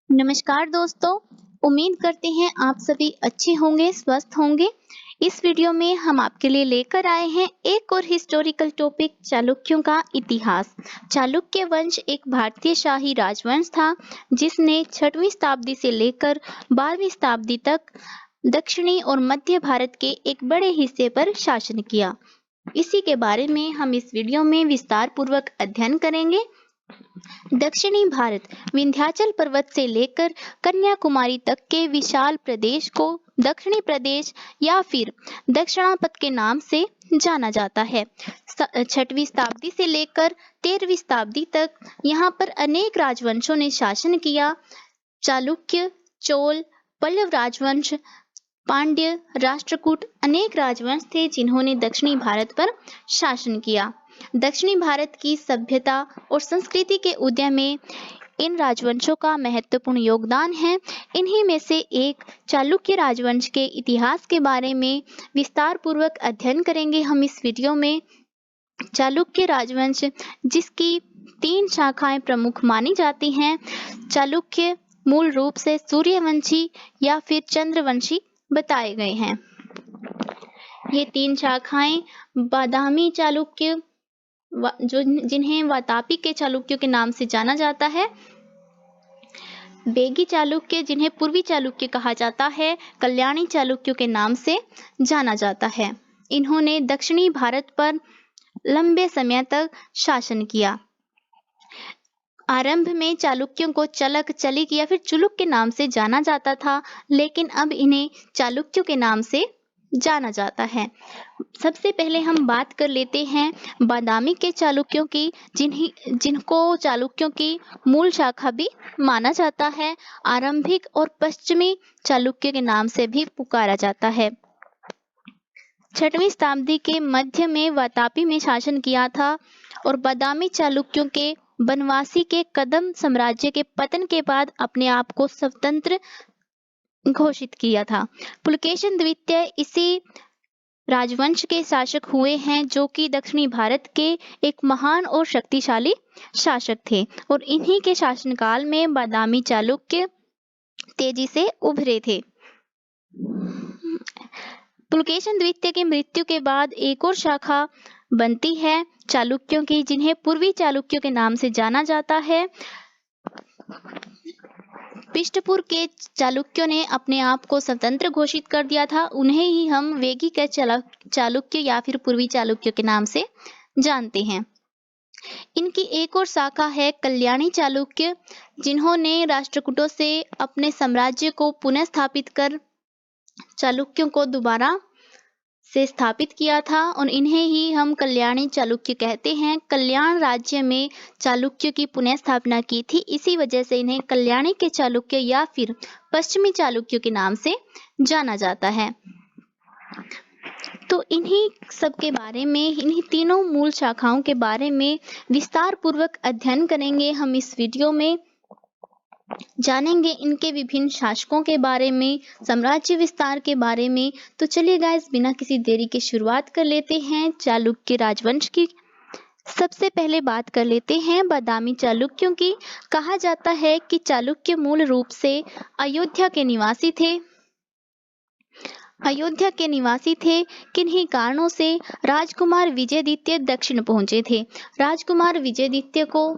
नमस्कार दोस्तों। उम्मीद करते हैं आप सभी अच्छे होंगे, स्वस्थ होंगे। इस वीडियो में हम आपके लिए लेकर आए हैं एक और हिस्टोरिकल टॉपिक, चालुक्यों का इतिहास। चालुक्य वंश एक भारतीय शाही राजवंश था जिसने 6वीं शताब्दी से लेकर 12वीं शताब्दी तक दक्षिणी और मध्य भारत के एक बड़े हिस्से पर शासन किया। इसी के बारे में हम इस वीडियो में विस्तार पूर्वक अध्ययन करेंगे। दक्षिणी भारत विंध्याचल पर्वत से लेकर कन्याकुमारी तक के विशाल प्रदेश को दक्षिणी प्रदेश या फिर दक्षिणापथ के नाम से जाना जाता है। 6वीं शताब्दी से लेकर 13वीं शताब्दी तक यहाँ पर अनेक राजवंशों ने शासन किया। चालुक्य, चोल, पल्लव राजवंश, पांड्य, राष्ट्रकूट अनेक राजवंश थे जिन्होंने दक्षिणी भारत पर शासन किया। दक्षिणी भारत की सभ्यता और संस्कृति के उदय में इन राजवंशों का महत्वपूर्ण योगदान है। इन्हीं में से एक चालुक्य राजवंश के इतिहास के बारे में विस्तार पूर्वक अध्ययन करेंगे हम इस वीडियो में। चालुक्य राजवंश जिसकी 3 शाखाएं प्रमुख मानी जाती हैं। चालुक्य मूल रूप से सूर्यवंशी या फिर चंद्रवंशी बताए गए हैं। ये 3 शाखाएं बादामी चालुक्य जिन्हें वातापी के चालुक्यों के नाम से जाना जाता है, बेगी चालुक्य जिन्हें पूर्वी चालुक्य कहा जाता है, कल्याणी चालुक्यों के नाम से जाना जाता है। इन्होंने दक्षिणी भारत पर लंबे समय तक शासन किया। आरंभ में चालुक्यों को चलक, चलिक या फिर चुलुक के नाम से जाना जाता था, लेकिन अब इन्हें चालुक्यों के नाम से जाना जाता है। सबसे पहले हम बात कर लेते हैं बादामी के चालुक्यों की, जिनको चालुक्यों की मूल शाखा भी माना जाता है। आरंभिक और पश्चिमी चालुक्य के नाम से भी पुकारा जाता है। 6वीं शताब्दी के मध्य में वातापी में शासन किया था और बादामी चालुक्यों के बनवासी के कदम साम्राज्य के पतन के बाद अपने आप को स्वतंत्र घोषित किया था। पुलकेशिन द्वितीय इसी राजवंश के शासक हुए हैं, जो कि दक्षिणी भारत के एक महान और शक्तिशाली शासक थे और इन्हीं के शासनकाल में बादामी चालुक्य तेजी से उभरे थे। पुलकेशिन द्वितीय की मृत्यु के बाद एक और शाखा बनती है चालुक्यों की, जिन्हें पूर्वी चालुक्यों के नाम से जाना जाता है। पृष्ठपुर के चालुक्यों ने अपने आप को स्वतंत्र घोषित कर दिया था। उन्हें ही हम वेगी के चालुक्य या फिर पूर्वी चालुक्य के नाम से जानते हैं। इनकी एक और शाखा है कल्याणी चालुक्य, जिन्होंने राष्ट्रकूटों से अपने साम्राज्य को पुनः स्थापित कर चालुक्यों को दोबारा से स्थापित किया था और इन्हें ही हम कल्याणी चालुक्य कहते हैं। कल्याण राज्य में चालुक्य की पुनः स्थापना की थी, इसी वजह से इन्हें कल्याणी के चालुक्य या फिर पश्चिमी चालुक्य के नाम से जाना जाता है। तो इन्हीं सब के बारे में, इन्हीं तीनों मूल शाखाओं के बारे में विस्तार पूर्वक अध्ययन करेंगे हम इस वीडियो में। जानेंगे इनके विभिन्न शासकों के बारे में, साम्राज्य विस्तार के बारे में। तो चलिए गाइस, बिना किसी देरी के शुरुआत कर लेते हैं चालुक्य राजवंश की। सबसे पहले बात कर लेते हैं बादामी चालुक्यों की। कहा जाता है कि चालुक्य मूल रूप से अयोध्या के निवासी थे। किन्हीं कारणों से राजकुमार विजयदित्य दक्षिण पहुंचे थे। राजकुमार विजयदित्य को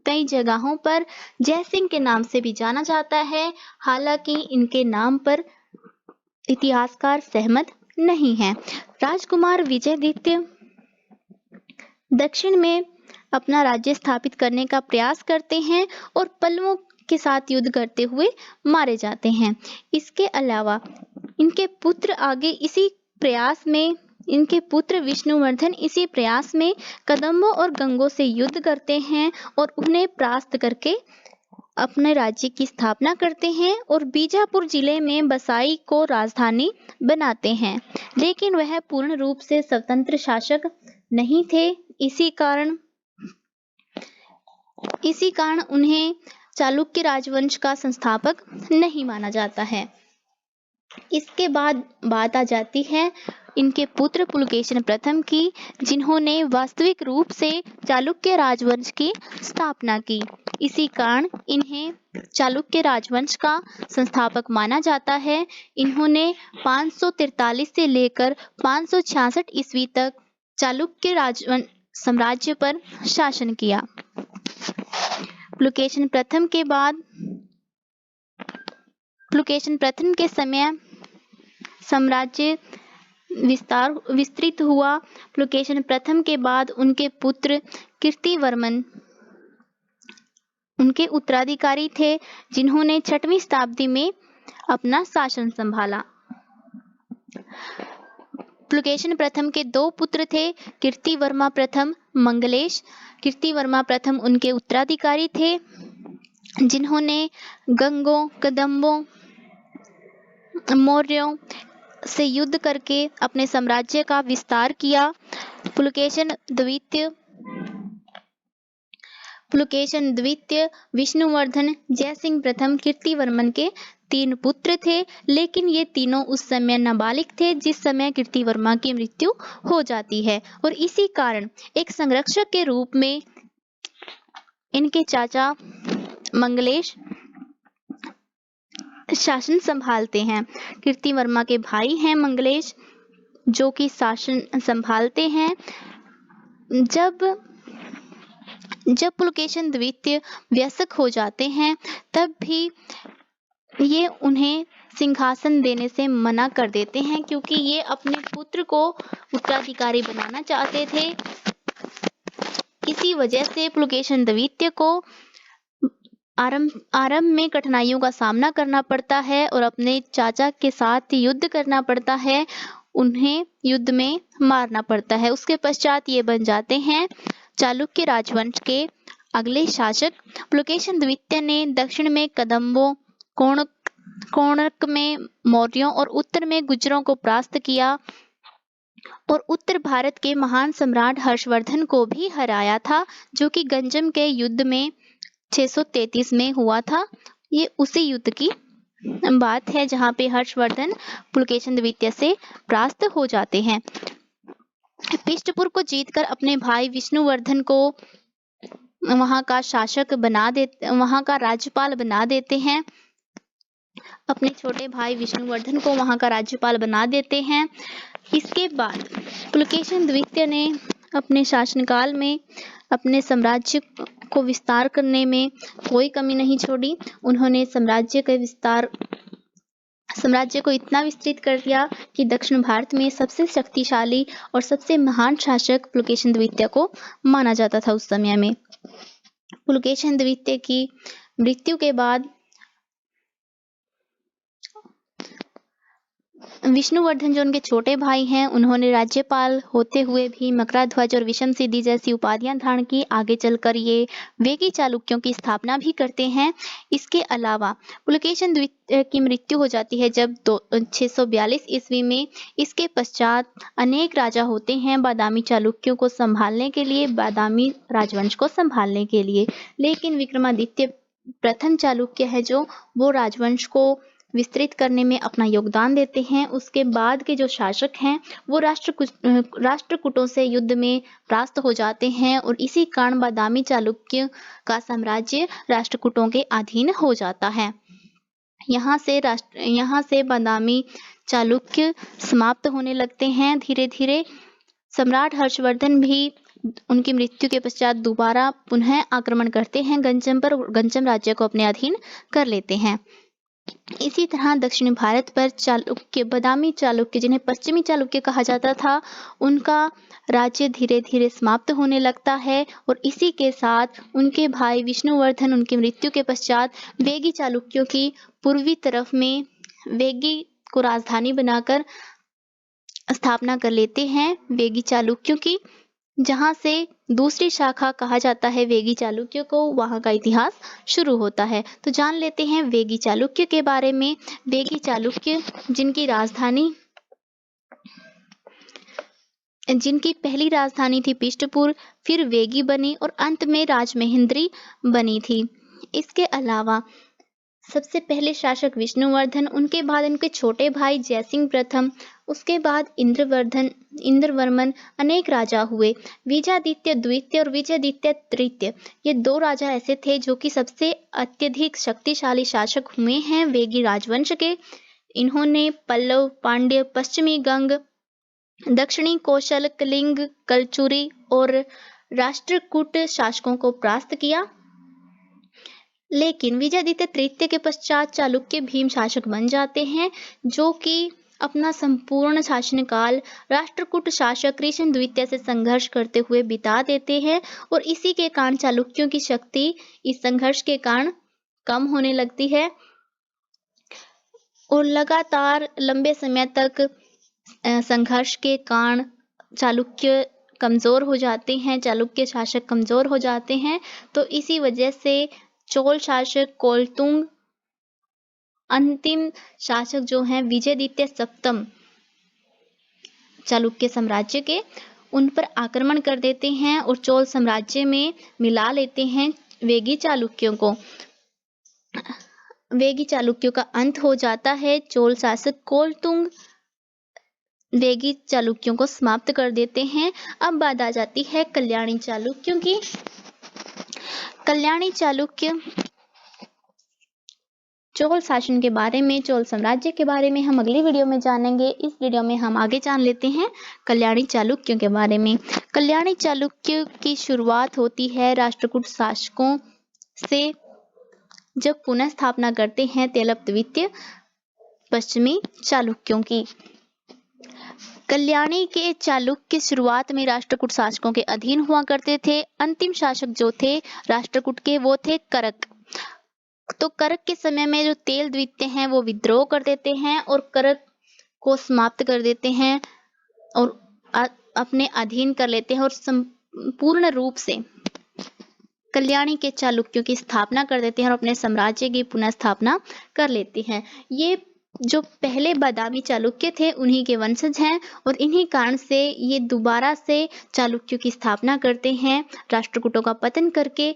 कई जगहों पर जयसिंह के नाम से भी जाना जाता है, हालांकि इनके नाम पर इतिहासकार सहमत नहीं हैं। राजकुमार विजयदित्य दक्षिण में अपना राज्य स्थापित करने का प्रयास करते हैं और पल्लवों के साथ युद्ध करते हुए मारे जाते हैं। इसके अलावा इनके पुत्र विष्णुवर्धन इसी प्रयास में कदंबों और गंगों से युद्ध करते हैं और उन्हें परास्त करके अपने राज्य की स्थापना करते हैं और बीजापुर जिले में बसाई को राजधानी बनाते हैं। लेकिन वह पूर्ण रूप से स्वतंत्र शासक नहीं थे। इसी कारण उन्हें चालुक्य राजवंश का संस्थापक नहीं माना जाता है। इसके बाद बात आ जाती है इनके पुत्र पुलकेशिन प्रथम की, जिन्होंने वास्तविक रूप से चालुक्य राजवंश की स्थापना की। इसी कारण इन्हें चालुक्य राजवंश का संस्थापक माना जाता है। इन्होंने 543 से लेकर 566 ईस्वी तक चालुक्य राजवंश साम्राज्य पर शासन किया। पुलकेशिन प्रथम के समय साम्राज्य विस्तृत हुआ। पुलकेशिन प्रथम के बाद उनके पुत्र कीर्तिवर्मन उनके उत्तराधिकारी थे, जिन्होंने 6वीं शताब्दी में अपना शासन संभाला। पुलकेशिन प्रथम के 2 पुत्र थे, कीर्तिवर्मा प्रथम, मंगलेश। कीर्तिवर्मा प्रथम उनके उत्तराधिकारी थे, जिन्होंने गंगों, कदंबों, मौर्यों से युद्ध करके अपने साम्राज्य का विस्तार किया। पुलकेशिन द्वितीय, विष्णुवर्धन, जयसिंह प्रथम, कीर्तिवर्मन के 3 पुत्र थे, लेकिन ये तीनों उस समय नाबालिग थे जिस समय कीर्तिवर्मा की मृत्यु हो जाती है, और इसी कारण एक संरक्षक के रूप में इनके चाचा मंगलेश शासन संभालते हैं। कीर्तिवर्मा के भाई हैं मंगलेश, जो कि शासन संभालते हैं। जब पुलकेशिन द्वितीय वयस्क हो जाते हैं, तब भी ये उन्हें सिंहासन देने से मना कर देते हैं, क्योंकि ये अपने पुत्र को उत्तराधिकारी बनाना चाहते थे। इसी वजह से पुलकेशिन द्वितीय को आरंभ में कठिनाइयों का सामना करना पड़ता है और अपने चाचा के साथ युद्ध करना पड़ता है, उन्हें युद्ध में मारना पड़ता है। उसके पश्चात ये बन जाते हैं चालुक्य राजवंश के अगले शासक। पुलकेशिन द्वितीय ने दक्षिण में कदंबों, कोणार्क में मौर्यों और उत्तर में गुर्जरों को परास्त किया, और उत्तर भारत के महान सम्राट हर्षवर्धन को भी हराया था, जो कि गंजम के युद्ध में 633 में हुआ था। ये उसी युद्ध की बात है जहां पे हर्षवर्धन पुलकेशिन द्वितीय से परास्त हो जाते हैं। पृष्ठपुर को जीतकर अपने भाई विष्णुवर्धन को वहां का राज्यपाल बना देते हैं। अपने छोटे भाई विष्णुवर्धन को वहां का राज्यपाल बना देते हैं। इसके बाद पुलकेशिन द्वितीय ने अपने शासनकाल में अपने साम्राज्य को विस्तार करने में कोई कमी नहीं छोड़ी। उन्होंने साम्राज्य को इतना विस्तृत कर दिया कि दक्षिण भारत में सबसे शक्तिशाली और सबसे महान शासक पुलकेशिन द्वितीय को माना जाता था उस समय में। पुलकेशिन द्वितीय की मृत्यु के बाद विष्णुवर्धन, जो उनके छोटे भाई हैं, उन्होंने राज्यपाल होते हुए भी मकराध्वज और विषम सिद्धि जैसी उपाधियां धारण की। आगे चलकर ये वेगी चालुक्यों की स्थापना भी करते हैं। इसके अलावा पुलकेशिन द्वितीय की मृत्यु हो जाती है जब 642 ईस्वी में। इसके पश्चात अनेक राजा होते हैं बादामी चालुक्यों को संभालने के लिए, बादामी राजवंश को संभालने के लिए, लेकिन विक्रमादित्य प्रथम चालुक्य है जो वो राजवंश को विस्तृत करने में अपना योगदान देते हैं। उसके बाद के जो शासक हैं वो राष्ट्रकूटों से युद्ध में परास्त हो जाते हैं, और इसी कारण बादामी चालुक्य का साम्राज्य राष्ट्रकूटों के अधीन हो जाता है। यहाँ से बादामी चालुक्य समाप्त होने लगते हैं धीरे धीरे। सम्राट हर्षवर्धन भी उनकी मृत्यु के पश्चात दोबारा पुनः आक्रमण करते हैं गंजम पर, गंजम राज्य को अपने अधीन कर लेते हैं। इसी तरह दक्षिण भारत पर बादामी चालुक्य, जिन्हें पश्चिमी चालुक्य कहा जाता था, उनका राज्य धीरे धीरे समाप्त होने लगता है, और इसी के साथ उनके भाई विष्णुवर्धन उनकी मृत्यु के पश्चात वेगी चालुक्यों की पूर्वी तरफ में वेगी को राजधानी बनाकर स्थापना कर लेते हैं वेगी चालुक्यों की, जहां से दूसरी शाखा कहा जाता है वेगी चालुक्य को। वहां का इतिहास शुरू होता है। तो जान लेते हैं वेगी चालुक्य के बारे में। वेगी चालुक्य जिनकी पहली राजधानी थी पृष्ठपुर, फिर वेगी बनी और अंत में राजमहेंद्री बनी थी। इसके अलावा सबसे पहले शासक विष्णुवर्धन, उनके बाद उनके छोटे भाई जयसिंह प्रथम, उसके बाद इंद्रवर्मन, अनेक राजा हुए। विजयादित्य द्वितीय और विजयादित्य तृतीय, ये दो राजा ऐसे थे जो कि सबसे अत्यधिक शक्तिशाली शासक हुए हैं वेगी राजवंश के। इन्होंने पल्लव, पांड्य, पश्चिमी गंग, दक्षिणी कौशल, कलिंग, कलचुरी और राष्ट्रकूट शासकों को परास्त किया। लेकिन विजयादित्य तृतीय के पश्चात चालुक्य भीम शासक बन जाते हैं, जो कि अपना संपूर्ण शासनकाल राष्ट्रकूट शासक कृष्ण द्वितीय से संघर्ष करते हुए बिता देते हैं और इसी के कारण चालुक्यों की शक्ति इस संघर्ष के कारण कम होने लगती है और लगातार लंबे समय तक संघर्ष के कारण चालुक्य कमजोर हो जाते हैं, चालुक्य शासक कमजोर हो जाते हैं। तो इसी वजह से चोल शासक कोलतुंग अंतिम शासक जो हैं विजयादित्य सप्तम चालुक्य साम्राज्य के, उन पर आक्रमण कर देते हैं और चोल साम्राज्य में मिला लेते हैं वेगी चालुक्यों को। वेगी चालुक्यों का अंत हो जाता है। चोल शासक कोलतुंग वेगी चालुक्यों को समाप्त कर देते हैं। अब बात आ जाती है कल्याणी चालुक्यों की। कल्याणी चालुक्य चोल शासन के बारे में, चोल साम्राज्य के बारे में हम अगली वीडियो में जानेंगे। इस वीडियो में हम आगे जान लेते हैं कल्याणी चालुक्यों के बारे में। कल्याणी चालुक्य की शुरुआत होती है राष्ट्रकूट शासकों से, जब पुनः स्थापना करते हैं तेलप द्वितीय पश्चिमी चालुक्यों की। कल्याणी के चालुक्य शुरुआत में राष्ट्रकूट शासकों के अधीन हुआ करते थे। अंतिम शासक जो थे राष्ट्रकूट के वो थे करक। तो करक के समय में जो तेल द्वितीय हैं वो विद्रोह कर देते हैं और करक को समाप्त कर देते हैं और अपने अधीन कर लेते हैं और संपूर्ण रूप से कल्याणी के चालुक्यों की स्थापना कर देते हैं और अपने साम्राज्य की पुनः स्थापना कर लेते हैं। ये जो पहले बादामी चालुक्य थे उन्हीं के वंशज हैं और इन्हीं कारण से ये दोबारा से चालुक्यों की स्थापना करते हैं। राष्ट्रकूटों का पतन करके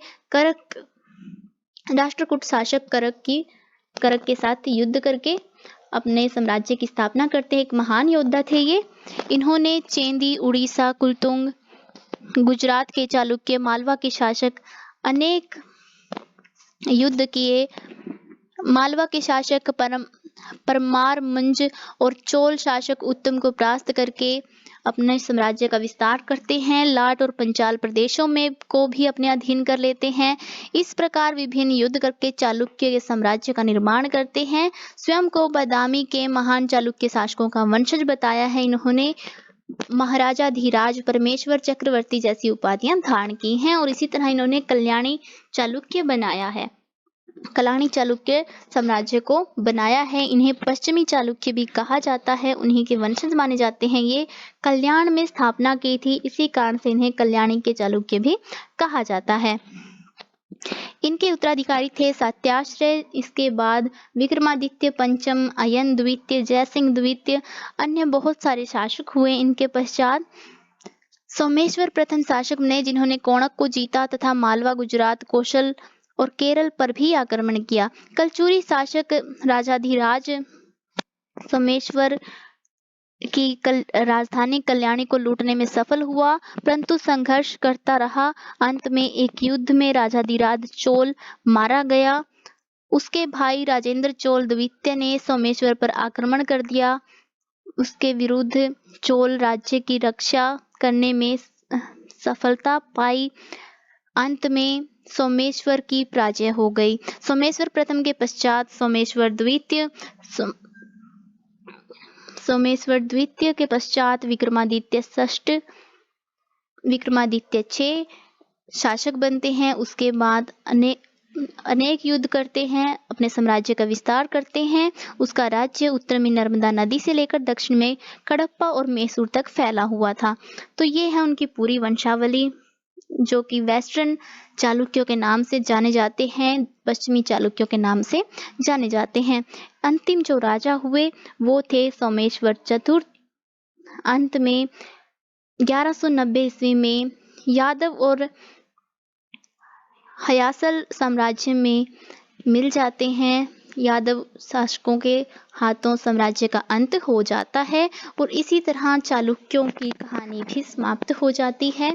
राष्ट्रकूट शासक करक के साथ युद्ध करके अपने साम्राज्य की स्थापना करते हैं। एक महान योद्धा थे ये। इन्होंने चेंदी, उड़ीसा, कुलतुंग, गुजरात के चालुक्य, मालवा के शासक अनेक युद्ध किए। मालवा के शासक परमार मंज और चोल शासक उत्तम को परास्त करके अपने साम्राज्य का विस्तार करते हैं। लाट और पंचाल प्रदेशों में को भी अपने अधीन कर लेते हैं। इस प्रकार विभिन्न युद्ध करके चालुक्य के साम्राज्य का निर्माण करते हैं। स्वयं को बादामी के महान चालुक्य शासकों का वंशज बताया है। इन्होंने महाराजा धीराज, परमेश्वर चक्रवर्ती जैसी उपाधियां धारण की हैं और इसी तरह इन्होंने कल्याणी चालुक्य बनाया है, कल्याणी चालुक्य साम्राज्य को बनाया है। इन्हें पश्चिमी चालुक्य भी कहा जाता है, उन्हीं के वंशज माने जाते हैं। ये कल्याण में स्थापना की थी, इसी कारण से इन्हें कल्याणी के चालुक्य भी कहा जाता है। इनके उत्तराधिकारी थे सात्याश्रय, इसके बाद विक्रमादित्य पंचम, अयन द्वितीय, जयसिंह द्वितीय, अन्य बहुत सारे शासक हुए। इनके पश्चात सोमेश्वर प्रथम शासक ने, जिन्होंने कोणक को जीता तथा मालवा, गुजरात, कौशल और केरल पर भी आक्रमण किया। कलचुरी शासक राजाधिराज सोमेश्वर की राजधानी कल्याणी को लूटने में सफल हुआ, परंतु संघर्ष करता रहा। अंत में एक युद्ध में राजाधिराज चोल मारा गया। उसके भाई राजेंद्र चोल द्वितीय ने सोमेश्वर पर आक्रमण कर दिया। उसके विरुद्ध चोल राज्य की रक्षा करने में सफलता पाई। अंत में सोमेश्वर की पराजय हो गई। सोमेश्वर प्रथम के पश्चात सोमेश्वर द्वितीय के पश्चात विक्रमादित्य षष्ठ, विक्रमादित्य 6 शासक बनते हैं। उसके बाद अनेक युद्ध करते हैं, अपने साम्राज्य का विस्तार करते हैं। उसका राज्य उत्तर में नर्मदा नदी से लेकर दक्षिण में कडप्पा और मैसूर तक फैला हुआ था। तो ये है उनकी पूरी वंशावली, जो कि वेस्टर्न चालुक्यों के नाम से जाने जाते हैं, पश्चिमी चालुक्यों के नाम से जाने जाते हैं। अंतिम जो राजा हुए वो थे सोमेश्वर चतुर्थ। अंत में 1190 ईस्वी में यादव और हयासल साम्राज्य में मिल जाते हैं। यादव शासकों के हाथों साम्राज्य का अंत हो जाता है और इसी तरह चालुक्यों की कहानी भी समाप्त हो जाती है।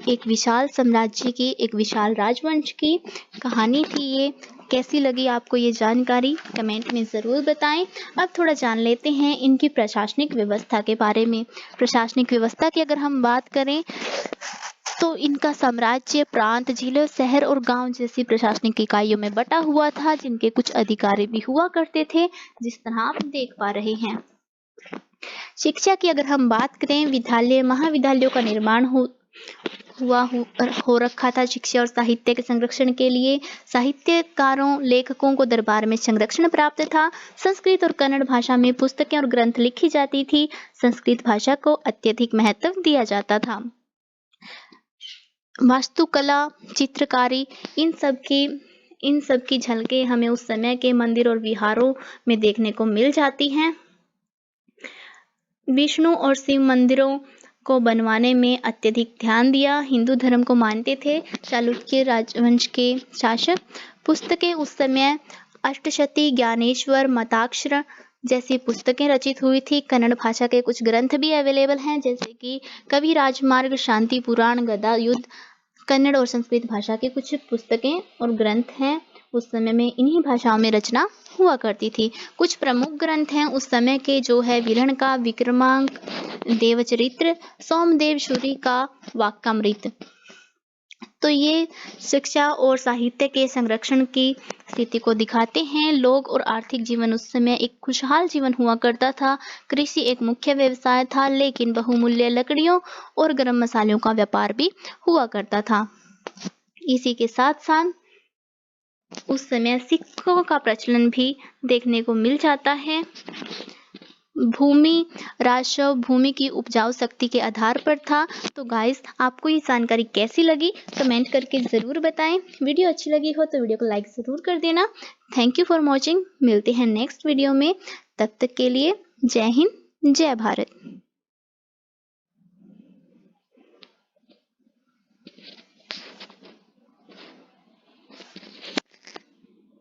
एक विशाल साम्राज्य की, एक विशाल राजवंश की कहानी थी ये। कैसी लगी आपको ये जानकारी कमेंट में ज़रूर बताएं। अब थोड़ा जान लेते हैं इनकी प्रशासनिक व्यवस्था के बारे में। प्रशासनिक व्यवस्था की अगर हम बात करें तो इनका साम्राज्य प्रांत, जिले, शहर और गांव जैसी प्रशासनिक इकाइयों में बटा हुआ था, जिनके कुछ अधिकारी भी हुआ करते थे, जिस तरह आप देख पा रहे हैं। शिक्षा की अगर हम बात करें, विद्यालय महाविद्यालयों का निर्माण हो रखा था शिक्षा और साहित्य के संरक्षण के लिए। साहित्यकारों, लेखकों को दरबार में संरक्षण प्राप्त था। संस्कृत और कन्नड़ भाषा में पुस्तकें और ग्रंथ लिखी जाती थी। संस्कृत भाषा को अत्यधिक महत्व दिया जाता था। वास्तुकला, चित्रकारी, इन सब की झलकें हमें उस समय के मंदिर और विहारों में देखने को मिल जाती हैं। विष्णु और शिव मंदिरों को बनवाने में अत्यधिक ध्यान दिया। हिंदू धर्म को मानते थे चालुक्य राजवंश के शासक। पुस्तकें उस समय अष्टशती, ज्ञानेश्वर, मताक्षर जैसी पुस्तकें रचित हुई थी। कन्नड़ भाषा के कुछ ग्रंथ भी अवेलेबल हैं, जैसे कि कवि राजमार्ग, शांति पुराण, गदा युद्ध। कन्नड़ और संस्कृत भाषा की कुछ पुस्तकें और ग्रंथ हैं। उस समय में इन्हीं भाषाओं में रचना हुआ करती थी। कुछ प्रमुख ग्रंथ हैं उस समय के, जो है विरण का विक्रमांक, देवचरित्र, सोमदेव सूरी का वाक्यामृत। तो ये शिक्षा और साहित्य के संरक्षण की स्थिति को दिखाते हैं। लोग और आर्थिक जीवन उस समय एक खुशहाल जीवन हुआ करता था। कृषि एक मुख्य व्यवसाय था, लेकिन बहुमूल्य लकड़ियों और गरम मसालों का व्यापार भी हुआ करता था। इसी के साथ साथ उस समय सिक्कों का प्रचलन भी देखने को मिल जाता है। भूमि राजस्व भूमि की उपजाऊ शक्ति के आधार पर था। तो गाइस, आपको ये जानकारी कैसी लगी कमेंट करके ज़रूर बताएं। वीडियो अच्छी लगी हो तो वीडियो को लाइक ज़रूर कर देना। Thank you for watching. मिलते हैं नेक्स्ट वीडियो में। तब तक के लिए जय हिंद, जय भारत।